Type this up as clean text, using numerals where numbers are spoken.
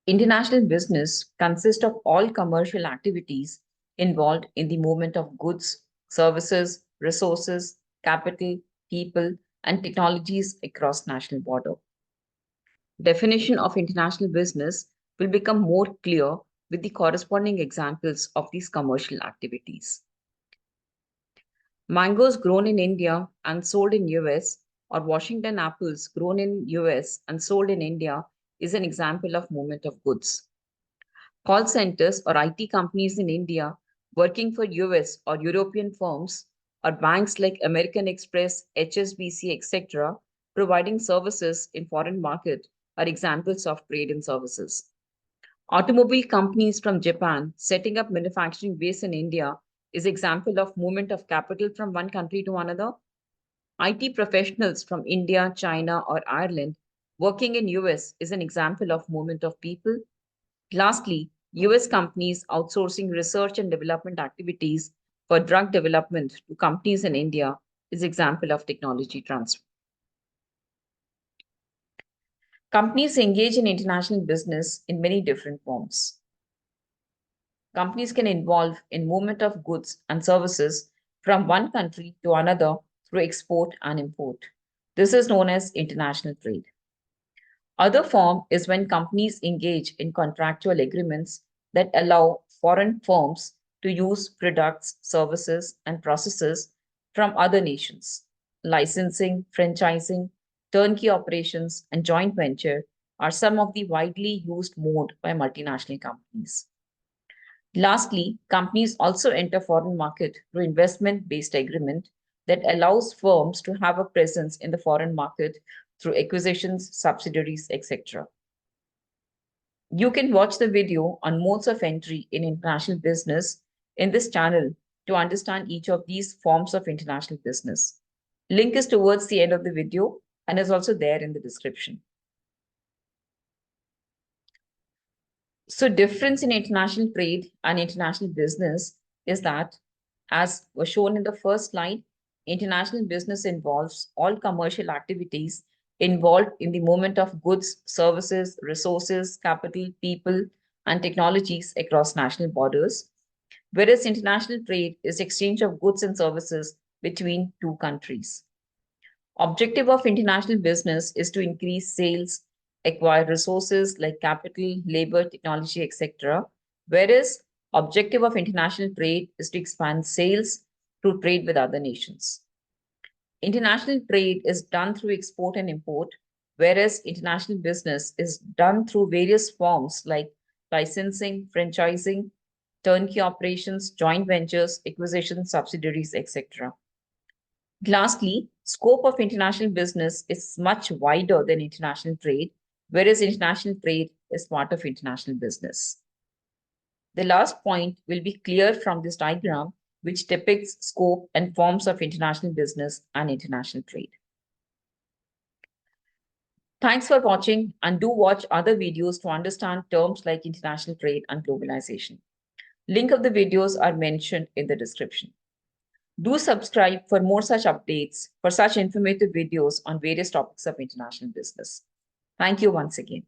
International business consists of all commercial activities involved in the movement of goods, services, resources, capital, people, and technologies across national border. Definition of international business will become more clear with the corresponding examples of these commercial activities. Mangoes grown in India and sold in US, or Washington apples grown in US and sold in India is an example of movement of goods. Call centers or IT companies in India working for US or European firms or banks like American Express, HSBC, etc., providing services in foreign market are examples of trade in services. Automobile companies from Japan setting up manufacturing base in India is example of movement of capital from one country to another. IT professionals from India, China, or Ireland working in US is an example of movement of people. Lastly, US companies outsourcing research and development activities for drug development to companies in India is example of technology transfer. Companies engage in international business in many different forms. Companies can involve in movement of goods and services from one country to another through export and import. This is known as international trade. Other form is when companies engage in contractual agreements that allow foreign firms to use products, services, and processes from other nations. Licensing, franchising, turnkey operations, and joint venture are some of the widely used mode by multinational companies. Lastly, companies also enter foreign market through investment-based agreement that allows firms to have a presence in the foreign market through acquisitions, subsidiaries, etc. You can watch the video on modes of entry in international business in this channel to understand each of these forms of international business. Link is towards the end of the video and is also there in the description. So difference in international trade and international business is that, as was shown in the first slide, international business involves all commercial activities involved in the movement of goods, services, resources, capital, people, and technologies across national borders, whereas international trade is exchange of goods and services between two countries. Objective of international business is to increase sales, acquire resources like capital, labor, technology, etc. Whereas objective of international trade is to expand sales through trade with other nations. International trade is done through export and import, whereas international business is done through various forms like licensing, franchising, turnkey operations, joint ventures, acquisitions, subsidiaries, etc. Lastly, scope of international business is much wider than international trade, whereas international trade is part of international business. The last point will be clear from this diagram, which depicts scope and forms of international business and international trade. Thanks for watching, and do watch other videos to understand terms like international trade and globalization. Link of the videos are mentioned in the description. Do subscribe for more such updates, for such informative videos on various topics of international business. Thank you once again.